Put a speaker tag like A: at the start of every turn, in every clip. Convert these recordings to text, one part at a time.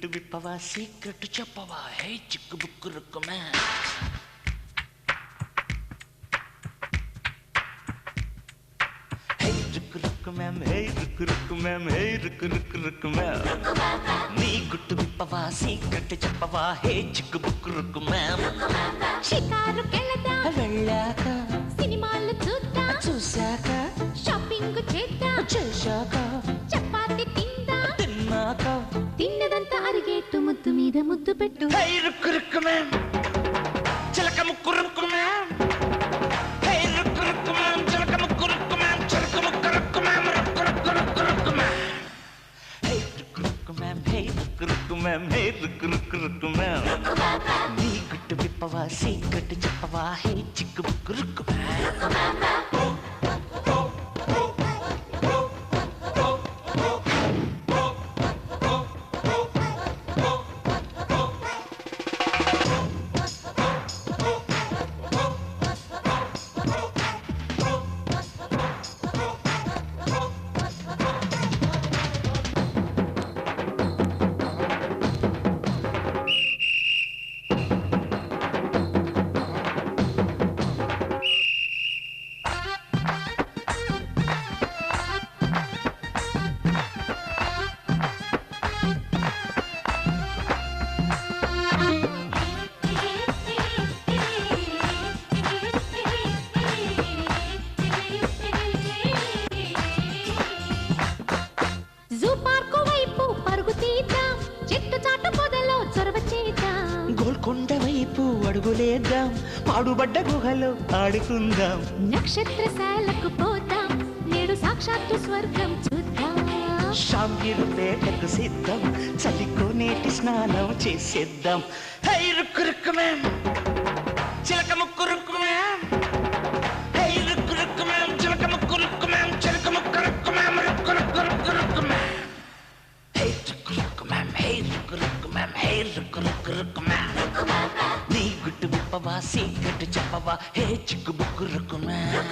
A: గుట్టు విప్పవా సీక్రెట్ చెప్పవా హే చిక్కు బుక్కు రుక్కుమా హే రుక్కు రుక్కు మ్యామ్ హే రుక్కు రుక్కు మ్యామ్ హే రుక్కు రుక్కు రుక్కు మ్యామ్ నీ గుట్టు విప్పవా సీక్రెట్ చెప్పవా హే చిక్కు బుక్కు రుక్కు మ్యామ్
B: షికారుకెళదా
A: వెళ్ళాక
B: సినిమాలు చూద్దా
A: చూశాక
B: షాపింగ్ చేద్దా
A: చేశాక
B: చపాతి తిందా
A: తిన్నాక
B: తిన్నదంతా అరిగేట్టు ముద్దు మీద ముద్దు పెట్టు
A: హే రుక్కు రుక్కు మ్యామ్ చిలక ముక్కు రుక్కు మ్యామ్ హే రుక్కు రుక్కు మ్యామ్ చిలక ముక్కు రుక్కు మ్యామ్ చిలక ముక్కు రుక్కు మ్యామ్ రుక్కు రుక్కు రుక్కు రుక్కు మ్యామ్ హే రుక్కు రుక్కు మ్యామ్ హే రుక్కు రుక్కు మ్యామ్ హే రుక్కు రుక్కు రుక్కు మ్యామ్ నీ గుట్టు విప్పవా సీక్రెట్ చెప్పవా హే చిక్కు బుక్కు రుక్కు మ్యామ్ గోల్కొండ వైపు అడుగులేద్దాం పాడుబడ్డ గుహలో ఆడుకుందాం
B: నక్షత్రశాలకు పోతాం నేడు సాక్షాత్తు స్వర్గం చూద్దాం
A: షాంగిరు పేటకు సిద్ధం చలికోనేటి స్నానం చేసేద్దాం హై రుక్కు రుక్కు మ్యామ్ చిలక ముక్కు రుక్కు మ్యామ్ హై రుక్కు రుక్కు మ్యామ్ చిలక ముక్కు రుక్కు మ్యామ్ చిలక ముక్కు రుక్కు మ్యామ్ రుక్కు రుక్కు రుక్కు రుక్కు మ్యామ్ హై రుక్కు రుక్కు మ్యామ్ హై రుక్కు రుక్కు మ్యామ్ హై రుక్కు రుక్కు రుక్కు మ్యామ్ నీ గుట్టు విప్పవా సీక్రెట్ చెప్పవా హే చిక్కు బుక్కు రుక్కు మ్యామ్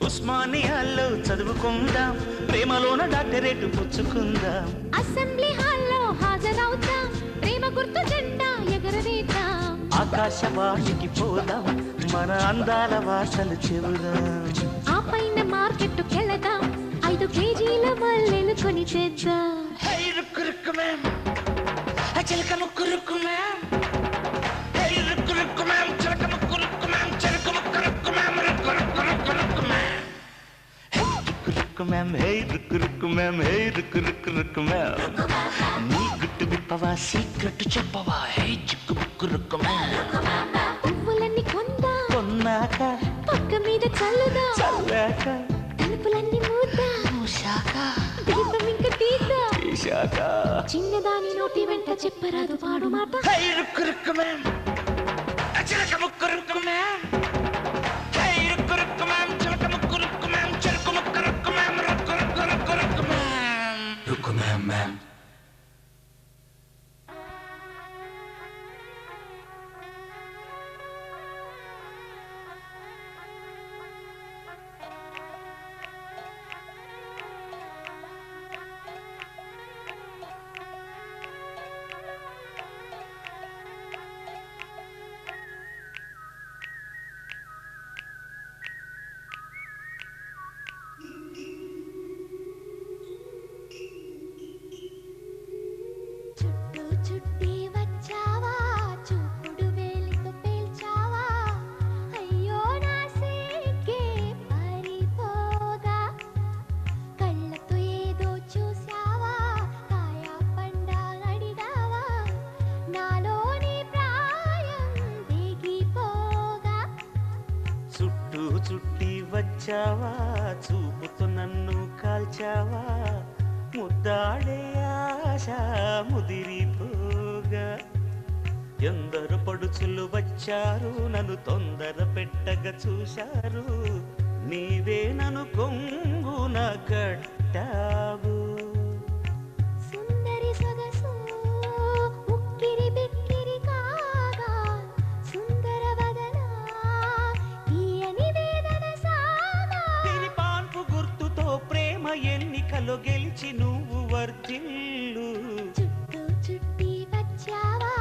A: ఉస్మానియాలో చదువుకుందాం ప్రేమలోన డాక్టరేట్ పుచ్చుకుందాం
B: అసెంబ్లీ హాల్లో హాజరవుతాం ప్రేమ గుర్తు జెండా ఎగరవేద్దాం
A: ఆకాశవాణికి పోదాం మన అందాల వార్తలు చెబుదాం
B: ఆ పైన మార్కెట్టుకెళదాం 5 కేజీల మల్లెలు కొని తెద్దాం
A: హై రుక్కు రుక్కు మ్యామ్ చిలక ముక్కు రుక్కు మ్యామ్ హై రుక్కు రుక్కు మ్యామ్ చిలక ముక్కు రుక్కు మ్యామ్ చిలక ముక్కు రుక్కు మ్యామ్ రుక్కు రుక్కు రుక్కు రుక్కు మ్యామ్ హై రుక్కు రుక్కు మ్యామ్ హై రుక్కు రుక్కు మ్యామ్ హై రుక్కు రుక్కు రుక్కు మ్యామ్ నీ గుట్టు విప్పవా సీక్రెట్ చెప్పవా హై చిక్కు బుక్కు రుక్కు మ్యామ్
B: పువ్వులన్నీ కొందా
A: కొన్నాక
B: పక్క మీద చల్లుదా
A: చల్లాక
B: తలుపులన్నీ మూద్దా
A: మూసాక
B: దీపం ఇంక తీద్దా
A: తీశాక
B: చిన్నదాని నోటి వెంట చెప్పరాదు పాడు మాట
A: హై రుక్కు రుక్కు మ్యామ్ చిలక ముక్కు రుక్కు మ్యామ్ హై రుక్కు రుక్కు మ్యామ్ చిలక ముక్కు రుక్కు మ్యామ్ చిలక ముక్కు రుక్కు మ్యామ్ రుక్కు రుక్కు రుక్కు రుక్కు మ్యామ్ రుక్కు మ్యామ్ మ్యామ్ వచ్చావా చూపుతూ నన్ను కాల్చావా ముద్దాడే ఆశ ముదిరిపోగా ఎందరు పడుచులు వచ్చారు నన్ను తొందర పెట్టగా చూశారు నీవే నన్ను కొంగున కట్టావు
B: సుందరి సొగసు ఉక్కిరి బిక్కిరి కాగా సుందర వదన తీయని వేదన సాగా
A: తిరిపాన్పు గుర్తుతో ప్రేమ ఎన్నికలో గెలిచి నువ్వు వర్ధిల్లు
B: చుట్టూ చుట్టి వచ్చావా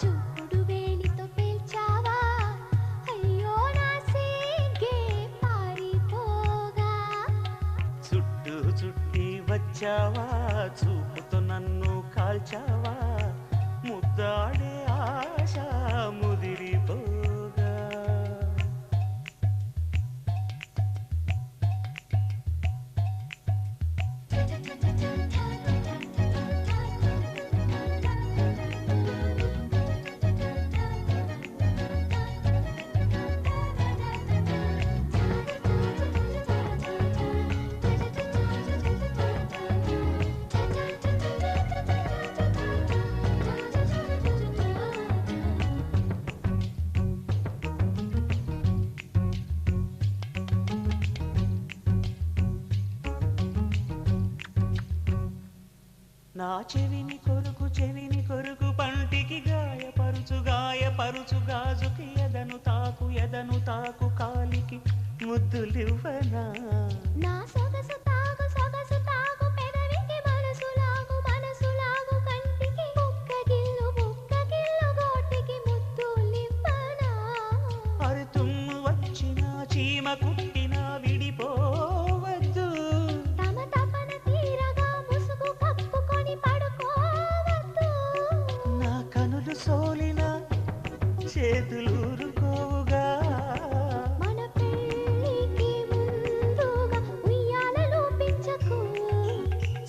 B: చూపుడు వేలితో పేల్చావా అయ్యో నా సిగ్గే పారిపోగా
A: చుట్టూ చుట్టి వచ్చావా చూపుతో నన్ను కాల్చావా ముద్దాడే ఆశ ముదిరిపోగా నా చెవిని కొరుకు పంటికి గాయపరుచు గాజుకి ఎదను తాకు కాలికి ముద్దులివ్వనా
B: నా సొగసు తాగు పెదవికి మనసు లాగు కంటికి బుక్క గిల్లు గోటికి ముద్దులివ్వనా
A: అరి తుమ్ము వచ్చిన చీమ కుట్టిన విడిపోవద్దు
B: తమ తపన తీరగా ముసుగు కప్పుకొని పడుకోవద్దు
A: నా కనులు సోలిన చేతులూరుకోవుగా
B: మన పెళ్ళికి ముందుగా ఉయ్యాలలో పెంచకు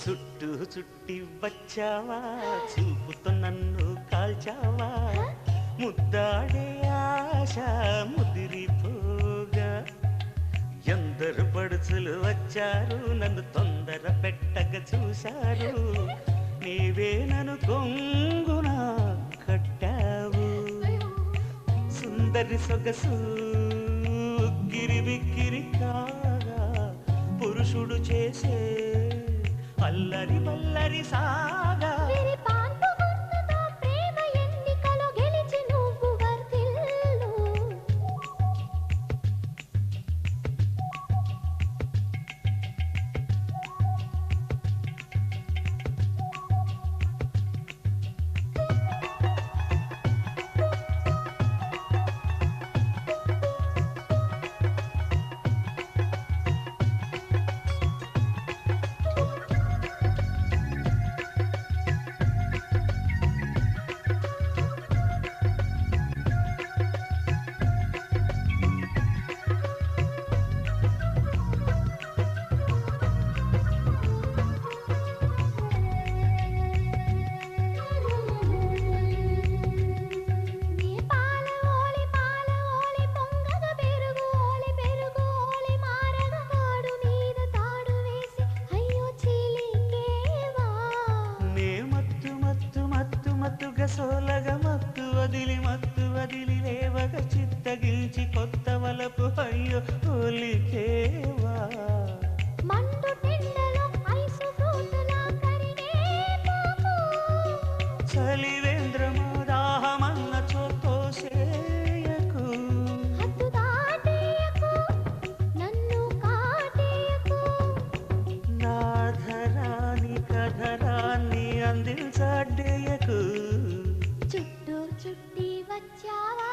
A: చుట్టూ చుట్టి వచ్చావా చూపుతో నన్ను కాల్చావా ముద్దాడే ఆశ ముదిరిపోగా ఎందరు పడుచులు వచ్చారు నన్ను తొందర పెట్టగా చూశారు నీవే నన్ను కొంగున కట్టావు సుందరి సొగసు గిరిబిక్కిరి కాగా పురుషుడు చేసే అల్లరి వల్లరి సాగా
B: విరిపాన్పు గుర్తుతో ప్రేమ ఎన్నికలో గెలిచి నువ్వు వర్ధిల్లు నీ పాల ఓలి పొంగగ పెరుగు ఓలి మారగ తాడు మీద తాడు వేసి అయ్యో చీలింగేవా
A: నే మత్తుగా సోలగా మత్తు వదిలి లేవగ చిత్తగిల్చి కొత్త వలపు అయ్యో ఒలికేవా
B: మండు టెండలో ఐసు ఫ్రూటులా కరిగే పోకు
A: చలివేంద్రము దాహమన్న చోతోసేయకు
B: హద్దు దాటేయకు నన్ను కాటేయకు
A: నాధరాని కధరాన్ని అందించడేయకు
B: చుట్టూ చుట్టి వచ్చావా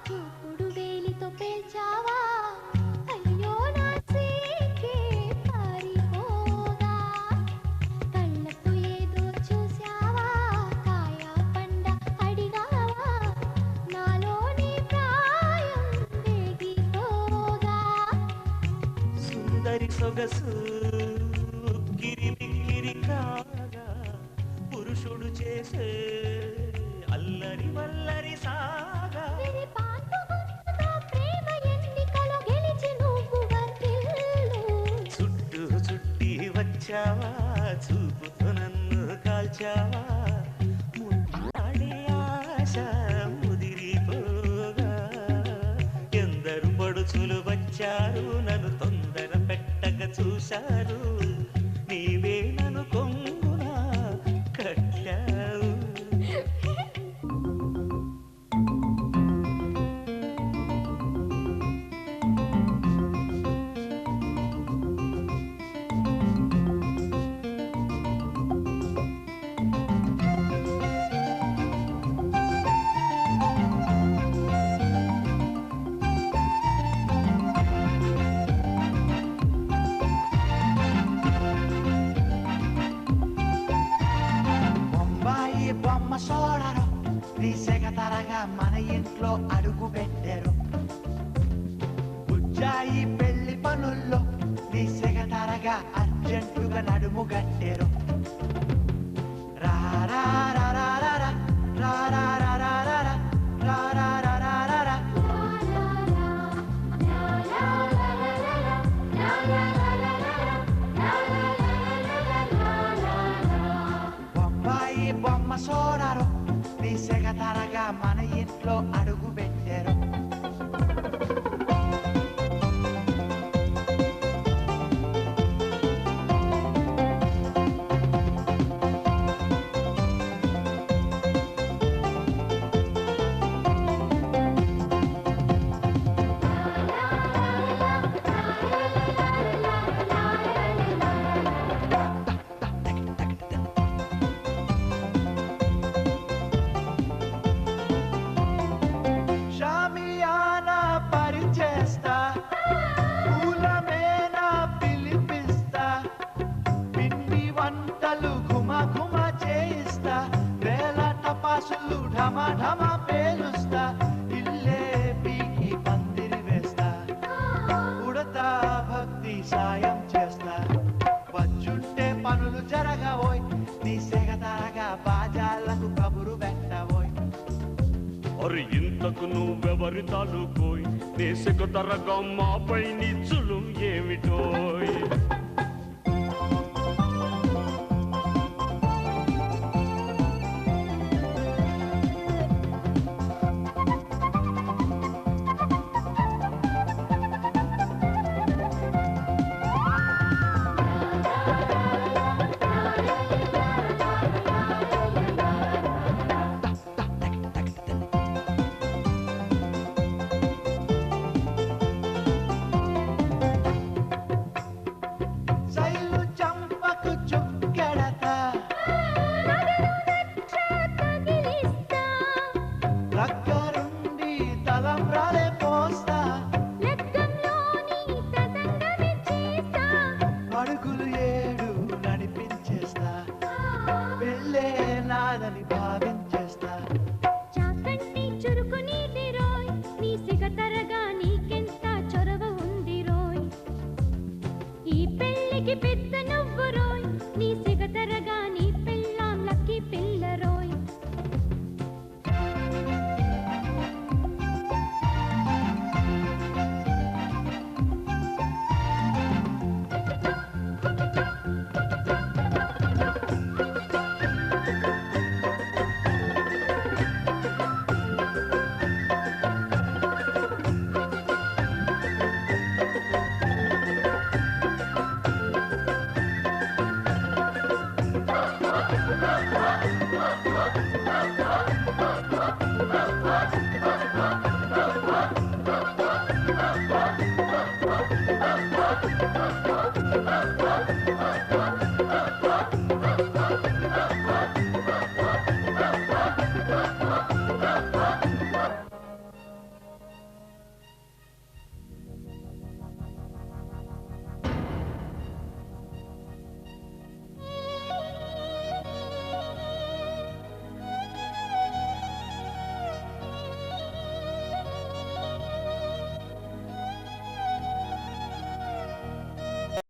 B: చూపుడు వేలితో పేల్చావా అయ్యో నా సిగ్గే పారిపోగా కళ్ళతో ఏదో చూసావా కాయ పండ అడిగావా నాలోని ప్రాయం వేగిపోగా
A: సుందరి సొగసు గిరిబిక్కిరి కాగా పురుషుడు చేసే అల్లరి వల్లరి సాగా
B: విరిపాన్పు గుర్తుతో ప్రేమ ఎన్నికలో గెలిచి నువ్వు వర్ధిల్లు
A: వచ్చావా చూపుతూ నన్ను కాల్చావా ముద్దాడే ఆశ ముదిరిపోగా ఎందరు పడుచులు వచ్చారు నన్ను తొందర పెట్టక చూశారు నీవే నన్ను కొంగున కట్టావు బొమ్మ సోడరు తీసేగ తరగా మన ఇంట్లో అడుగు పెట్టారు ఉజ్జాయి పెళ్లి పనుల్లో తీసేగ తరగా అర్జెంటుగా నడుము గట్టారు బొంబాయి బొమ్మ సోడారు తీసేగ తరగా మన ఇంట్లో అడుగు పెట్టారు షామియానా పరిచేస్తా పూలమేనా పిలిపిస్తా పిండి వంటలు ఘుమ ఘుమ చేయిస్తా వేల టపాసులు ఢమ ఢమ పేలుస్తా ఇల్లే పీకి పందిరి వేస్తా ఉడతా భక్తి సాయం చేస్తా వచ్చుంటే పనులు జరగవోయ్ నీ సెగ తరగా బాజాలకు కబురు పెట్టవోయ్
C: అరే ఇంతకు నువ్వెవరి తాలూకోయ్ దేశకు తరగా మాపై నిచ్చులు ఏమిటోయ్
A: శైలు చంపకు చుక్కెడతా దగ్గరుండి తలంబ్రాలే పోస్తా అడుగులు ఏడు నడిపించేస్తా పెళ్ళే నాదని భావించేస్తా
B: చాకంటి చురుకు నీటి రోయ్ నీ సిగ తరగా నీకెంత చొరవ ఉంది రోయ్ ఈ పెళ్ళికి పెద్ద